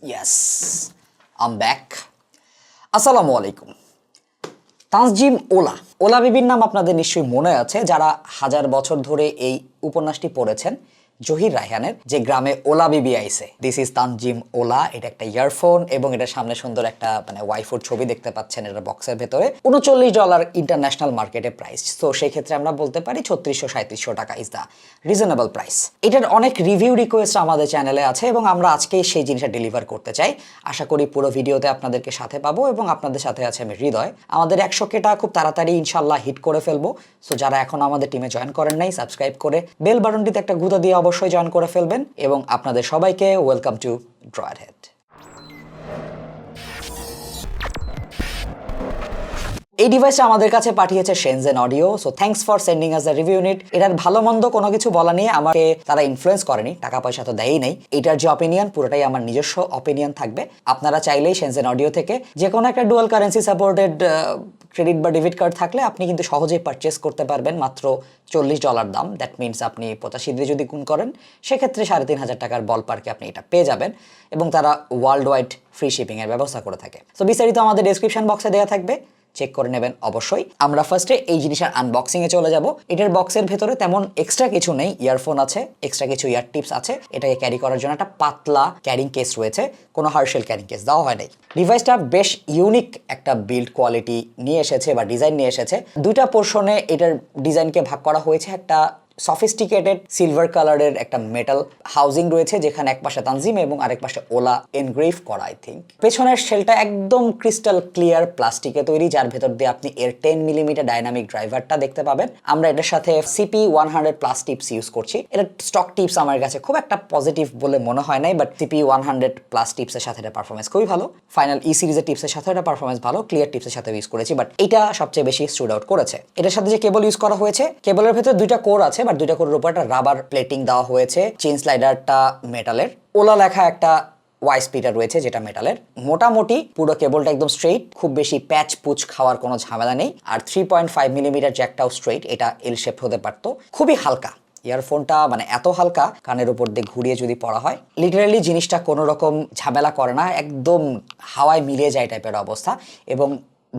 Yes, I'm back. আসসালামু আলাইকুম। Tanzim OLA বিবির নাম আপনাদের নিশ্চয়ই মনে আছে যারা হাজার বছর ধরে এই উপন্যাসটি পড়েছেন জহির রায়হানের যে গ্রামে ওলা বিবি আইছে। This is Tanzim Ola. এটা একটা ইয়ারফোন এবং এটা সামনে সুন্দর একটা ওয়াইফুর ছবি দেখতে পাচ্ছেন এটা বক্সের ভেতরে। $39 ইন্টারন্যাশনাল মার্কেটে প্রাইস। তো সেই ক্ষেত্রে আমরা বলতে পারি 3600-3700 টাকা ইজ দ্য রিজনেবল প্রাইস। এটার অনেক রিভিউ রিকোয়েস্ট আমাদের চ্যানেলে আছে এবং আমরা আজকেই সেই জিনিসটা ডেলিভার করতে চাই। আশা করি পুরো ভিডিওতে আপনাদেরকে সাথে পাবো এবং আপনাদের সাথে আছে আমি হৃদয়। আমাদের 100K খুব তাড়াতাড়ি ইনশাল্লাহ হিট করে ফেলবো। সো যারা এখন আমাদের টিমে জয়েন করেন নাই সাবস্ক্রাইব করে বেল বাটনটিতে একটা গুঁতো দিয়ে অবশ্যই জয়েন করে ফেলবেন এবং আপনাদের সবাইকে ওয়েলকাম টু ড্রয়ার হেড। এই ডিভাইসটা আমাদের কাছে পাঠিয়েছে Shenzen audio. So thanks for sending us the review unit. এটার ভালো মন্দ কোনো কিছু বলা নিয়ে আমাকে তারা ইনফ্লুয়েন্স করেনি, টাকা পয়সা তো দেয়ই নাই। এটার যে অপিনিয়ন পুরোটাই আমার নিজস্ব অপিনিয়ন থাকবে। আপনারা চাইলেই Shenzen অডিও থেকে যে কোনো একটা ডুয়াল কারেন্সি সাপোর্টেড ক্রেডিট বা ডেবিট কার্ড থাকলে আপনি কিন্তু সহজেই পারচেস করতে পারবেন মাত্র $40 দাম। দ্যাট মিনস আপনি 85 দিয়ে যদি গুণ করেন সেক্ষেত্রে 3500 টাকার বল পার্কে আপনি এটা পেয়ে যাবেন এবং তারা ওয়ার্ল্ড ওয়াইড ফ্রি শিপিংয়ের ব্যবস্থা করে থাকে। সো বিস্তারিত আমাদের ডেসক্রিপশন বক্সে দেওয়া থাকবে, চেক করে নেবেন অবশ্যই। আমরা ফার্স্টে এই জিনিসের আনবক্সিং এ চলে যাব। এটার বক্সের ভেতরে তেমন এক্সট্রা কিছু নেই, ইয়ারফোন আছে, এক্সট্রা কিছু ইয়ার টিপস আছে, এটাকে ক্যারি করার জন্য একটা পাতলা ক্যারিং কেস রয়েছে, কোনো হার্শেল ক্যারিং কেস দেওয়া হয় নাই। ডিভাইসটা বেশ ইউনিক একটা বিল্ড কোয়ালিটি নিয়ে এসেছে বা ডিজাইন নিয়ে এসেছে। দুইটা পোর্শনে এটার ডিজাইনকে ভাগ করা হয়েছে। একটা সফিস্টিকেটেড সিলভার কালারের একটা মেটাল হাউজিং রয়েছে যেখানে এক পাশে তানজিম এবং আরেক পাশে ওলা এনগ্রেভ করা। আই থিঙ্ক পেছনের শেলটা একদম ক্রিস্টাল ক্লিয়ার প্লাস্টিকে তৈরি, যার ভেতর দিয়ে আপনি এর 10mm ডাইনামিক ড্রাইভারটা দেখতে পাবেন। আমরা এটার সাথে CP100+ টিপস ইউজ করছি। এটা স্টক টিপস আমার কাছে খুব একটা পজিটিভ বলে মনে হয় নাই, বাট CP100+ টিপসের সাথে এটা পারফরমেন্স খুবই ভালো। ফাইনাল সিরিজের টিপসের সাথে এটা পারফরমেন্স ভালো, ক্লিয়ার টিপসের সাথে ইউজ করেছি, বাট এটা সবচেয়ে বেশি স্টুড আউট করেছে। এটার সাথে যে কেবল ইউজ করা হয়েছে, কেবলের ভেতরে দুইটা কোর আছে, বাট দুইটা কোরের উপর একটা রাবার প্লেটিং দেওয়া হয়েছে। চেইন স্লাইডারটা মেটালের, ওলা লেখা একটা ওয়াই স্পিডার রয়েছে যেটা মেটালের। মোটামুটি পুরো কেবলটা একদম স্ট্রেইট, খুব বেশি প্যাচ পুচ খাওয়ার কোনো ঝামেলা নেই। আর 3.5mm জ্যাকটাও স্ট্রেইট, এটা এল শেপ হতে পারতো। খুবই হালকা ইয়ারফোনটা, এত হালকা কানের উপর দিয়ে ঘুরিয়ে যদি পড়া হয় লিটারালি জিনিসটা কোনো রকম ঝামেলা করে না, একদম হাওয়ায় মিলিয়ে যায় টাইপের অবস্থা। এবং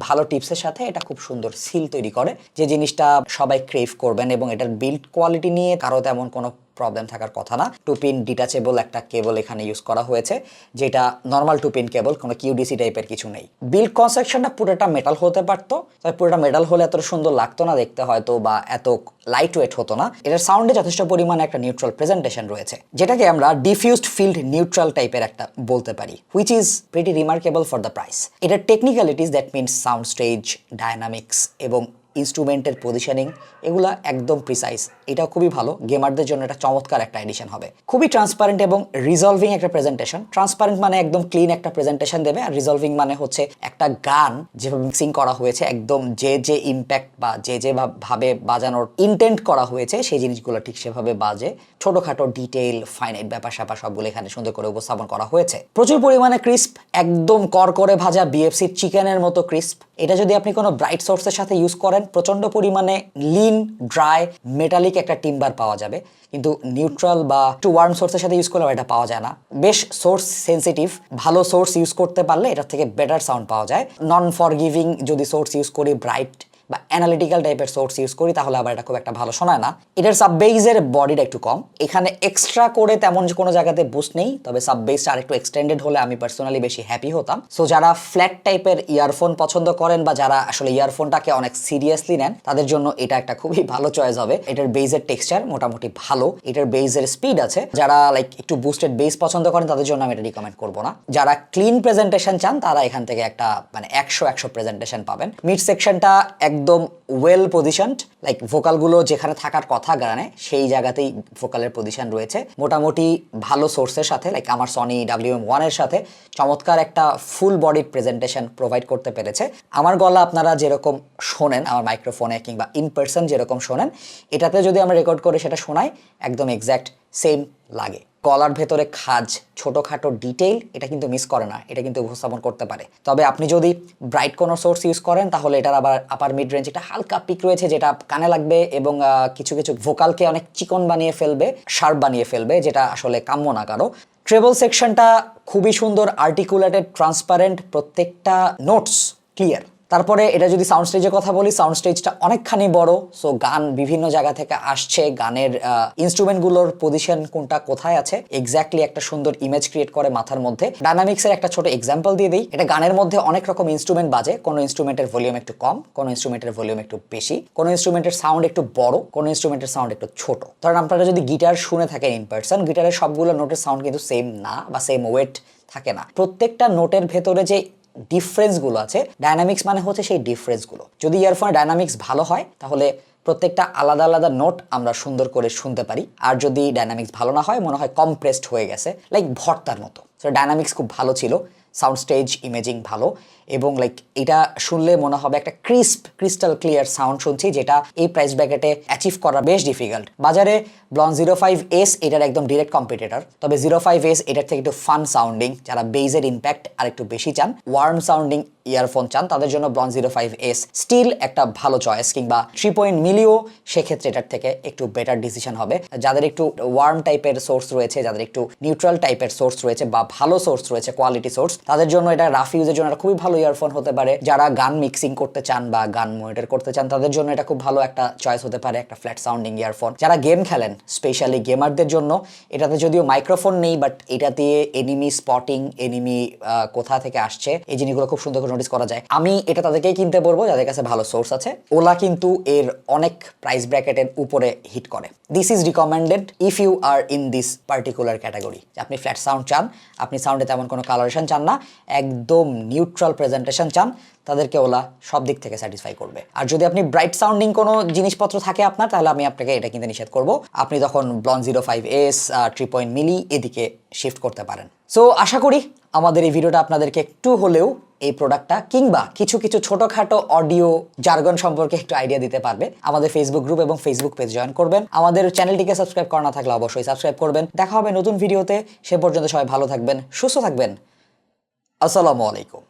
ভালো টিপসের সাথে এটা খুব সুন্দর সিল তৈরি করে, যে জিনিসটা সবাই ক্রেভ করবেন। এবং এটার বিল্ড কোয়ালিটি নিয়ে কারো তেমন কোনো প্রবলেম থাকার কথা না। 2 পিন ডিটাচেবল একটা কেবল এখানে ইউজ করা হয়েছে, যেটা নর্মাল 2 পিন কেবল, কোনো QDC টাইপের কিছু নেই। বিল্ড কনস্ট্রাকশনটা পুরোটা মেটাল হতে পারতো, তবে পুরোটা মেটাল হলে এত সুন্দর লাগতো না দেখতে হয়তো, বা এত লাইট ওয়েট হতো না। এটার সাউন্ডে যথেষ্ট পরিমাণে একটা নিউট্রাল প্রেজেন্টেশন রয়েছে, যেটাকে আমরা ডিফিউজড ফিল্ড নিউট্রাল টাইপের একটা বলতে পারি, which is pretty remarkable for the price. এটার technicalities that means sound stage dynamics এবং ইনস্ট্রুমেন্টের পজিশনিং এগুলা একদম প্রিসাইজ। এটা খুবই ভালো, গেমারদের জন্য এটা চমৎকার একটা এডিশন হবে। খুবই ট্রান্সপারেন্ট এবং রিজলভিং একটা প্রেজেন্টেশন। ট্রান্সপারেন্ট মানে একদম ক্লিন একটা প্রেজেন্টেশন দেবে, আর রিজলভিং মানে হচ্ছে একটা গান যেভাবে মিক্সিং করা হয়েছে, একদম যে ইম্প্যাক্ট বা যে ভাবে বাজানোর ইন্টেন্ট করা হয়েছে সেই জিনিসগুলো ঠিক সেভাবে বাজে। ছোটখাটো ডিটেইল ফাইনাইট ব্যাপার স্যাপার সবগুলো এখানে সুন্দর করে উপস্থাপন করা হয়েছে। প্রচুর পরিমাণে ক্রিস্প, একদম করকরে ভাজা BFC চিকেনের মতো ক্রিস্প। এটা যদি আপনি কোনো ব্রাইট সোর্সের সাথে ইউজ করেন প্রচন্ড পরিমাণে লিন ড্রাই মেটালিক একটা টিম্বার পাওয়া যাবে, কিন্তু নিউট্রাল বা একটু ওয়ার্ম সোর্সের সাথে ইউজ করলে এটা পাওয়া যায় না। বেশ সোর্স সেন্সিটিভ, ভালো সোর্স ইউজ করতে পারলে এটার থেকে বেটার সাউন্ড পাওয়া যায়। নন ফরগিভিং যদি সোর্স ইউজ করি, ব্রাইট বা অ্যানালিটিক্যাল টাইপের সোর্স ইউজ করি, তাহলে আবার এটা খুব একটা ভালো শোনায় না। এটার সাববেইজের বডিটা একটু কম, এখানে এক্সট্রা করে তেমন কোনো জায়গাতে বুস্ট নেই, তবে সাববেইসটা আরেকটু এক্সটেন্ডেড হলে আমি পার্সোনালি বেশি হ্যাপি হতাম। সো যারা ফ্ল্যাট টাইপের ইয়ারফোন পছন্দ করেন বা যারা আসলে ইয়ারফোনটাকে অনেক সিরিয়াসলি নেন তাদের জন্য এটা একটা খুবই ভালো চয়েস হবে। এটার বেজের টেক্সচার মোটামুটি ভালো, এটার বেজের স্পিড আছে। যারা একটু বুস্টেড বেস পছন্দ করেন তাদের জন্য আমি এটা রিকমেন্ড করবো না। যারা ক্লিন প্রেজেন্টেশন চান তারা এখান থেকে একটা 100 প্রেজেন্টেশন পাবেন। মিড সেকশনটা একদম ওয়েল পজিশনড, ভোকালগুলো যেখানে থাকার কথা গানে সেই জায়গাতেই ভোকালের পজিশন রয়েছে। মোটামুটি ভালো সোর্সের সাথে আমার সনি WM1 এর সাথে চমৎকার একটা ফুল বডিড প্রেজেন্টেশন প্রোভাইড করতে পেরেছে। আমার গলা আপনারা যেরকম শোনেন আমার মাইক্রোফোনে কিংবা ইন পার্সন যেরকম শোনেন, এটাতে যদি আমরা রেকর্ড করে সেটা শোনাই একদম এক্স্যাক্ট সেম লাগে। গলার ভেতরে খাজ, ছোটোখাটো ডিটেইল এটা কিন্তু মিস করে না, এটা কিন্তু উপস্থাপন করতে পারে। তবে আপনি যদি ব্রাইট কোনো সোর্স ইউজ করেন তাহলে এটার আবার আপার মিড রেঞ্জ একটা হালকা পিক রয়েছে যেটা কানে লাগবে এবং কিছু ভোকালকে অনেক চিকন বানিয়ে ফেলবে, শার্প বানিয়ে ফেলবে, যেটা আসলে কাম্য না কারো। ট্রেবল সেকশনটা খুবই সুন্দর, আর্টিকুলেটেড, ট্রান্সপারেন্ট, প্রত্যেকটা নোটস ক্লিয়ার। তারপরে এটা যদি সাউন্ড স্টেজের কথা বলি, সাউন্ড স্টেজটা অনেকখানি বড়, সো গান বিভিন্ন জায়গা থেকে আসছে, গানের ইনস্ট্রুমেন্টগুলোর পজিশন কোনটা কোথায় আছে এক্স্যাক্টলি একটা সুন্দর ইমেজ ক্রিয়েট করে মাথার মধ্যে। ডায়নামিক্সের একটা ছোট এক্সাম্পল দিয়ে দিই, এটা গানের মধ্যে অনেক রকম ইনস্ট্রুমেন্ট বাজে, কোনো ইনস্ট্রুমেন্টের ভলিউম একটু কম, কোনো ইনস্ট্রুমেন্টের ভলিউম একটু বেশি, কোনো ইনস্ট্রুমেন্টের সাউন্ড একটু বড়, কোনো ইনস্ট্রুমেন্টের সাউন্ড একটু ছোট। কারণ আপনারা যদি গিটার শুনে থাকেন ইন পার্সন, গিটারের সবগুলো নোটের সাউন্ড কিন্তু সেম না বা সেম ওয়েট থাকে না। প্রত্যেকটা নোটের ভেতরে যে ডিফারেন্সগুলো আছে, ডায়নামিক্স মানে হচ্ছে সেই ডিফারেন্সগুলো। যদি ইয়ারফোনে ডায়নামিক্স ভালো হয় তাহলে প্রত্যেকটা আলাদা আলাদা নোট আমরা সুন্দর করে শুনতে পারি, আর যদি ডায়নামিক্স ভালো না হয় মনে হয় কমপ্রেসড হয়ে গেছে, লাইক ভর্তার মতো। সো ডায়নামিক্স খুব ভালো ছিল, সাউন্ড স্টেজ ইমেজিং ভালো, এবং লাইক এটা শুনলে মনে হবে একটা ক্রিস্টাল ক্লিয়ার সাউন্ড শুনছি, যেটা এই প্রাইস ব্র্যাকেটে অ্যাচিভ করা বেশ ডিফিকাল্ট। বাজারে ব্লন 05S এটার একদম ডিরেক্ট কম্পিটিটর, তবে 05S এটার থেকে একটু ফান সাউন্ডিং, যারা বেজের ইম্প্যাক্ট আর একটু বেশি চান, ওয়ার্ম সাউন্ডিং ইয়ারফোন চান, তাদের জন্য ব্লন 05S স্টিল একটা ভালো চয়েস, কিংবা 3 মিলিও সেক্ষেত্রে এটার থেকে একটু বেটার ডিসিশন হবে। যাদের একটু ওয়ার্ম টাইপের সোর্স রয়েছে, যাদের একটু নিউট্রাল টাইপের সোর্স রয়েছে বা ভালো সোর্স রয়েছে, কোয়ালিটি সোর্স, তাদের জন্য এটা রাফ ইউজের জন্য এটা খুবই ভালো ইয়ারফোন হতে পারে। যারা গান মিক্সিং করতে চান বা গান মনিটর করতে চান তাদের জন্য এটা খুব ভালো একটা চয়েস হতে পারে, একটা ফ্ল্যাট সাউন্ডিং ইয়ারফোন। যারা গেম খেলেন, স্পেশালি গেমারদের জন্য, এটাতে যদিও মাইক্রোফোন নেই, বাট এটা দিয়ে এনিমি স্পটিং, এনিমি কোথা থেকে আসছে এই জিনিসগুলো খুব সুন্দর করে নোটিস করা যায়। আমি এটা তাদেরকেই কিনতে বলবো যাদের কাছে ভালো সোর্স আছে। ওলা কিন্তু এর অনেক প্রাইস ব্র্যাকেটের উপরে হিট করে। This is recommended if you are in this particular category. আপনি ফ্ল্যাট সাউন্ড চান, আপনি সাউন্ডে তেমন কোনো কালারেশন চান না, একদম নিউট্রাল প্রেজেন্টেশন চান, তাদেরকে ওলা সব দিক থেকে স্যাটিসফাই করবে। আর যদি আপনি ব্রাইট সাউন্ডিং কোনো জিনিসপত্র থাকে আপনার, তাহলে আমি আপনাকে এটা কিনতে নিষেধ করব। আপনি তখন ব্লন 05S 3 মিলি এদিকে শিফট করতে পারেন। সো আশা করি আমাদের এই ভিডিওটা আপনাদেরকে একটু হলেও এই প্রোডাক্টটা কিংবা কিছু কিছু ছোটখাটো অডিও জার্গন সম্পর্কে একটু আইডিয়া দিতে পারবে। আমাদের ফেসবুক গ্রুপ এবং ফেসবুক পেজ জয়েন করবেন। আমাদের চ্যানেলটিকে সাবস্ক্রাইব করা না থাকলে অবশ্যই সাবস্ক্রাইব করবেন। দেখা হবে নতুন ভিডিওতে, সে পর্যন্ত সবাই ভালো থাকবেন, সুস্থ থাকবেন। আসসালামু আলাইকুম।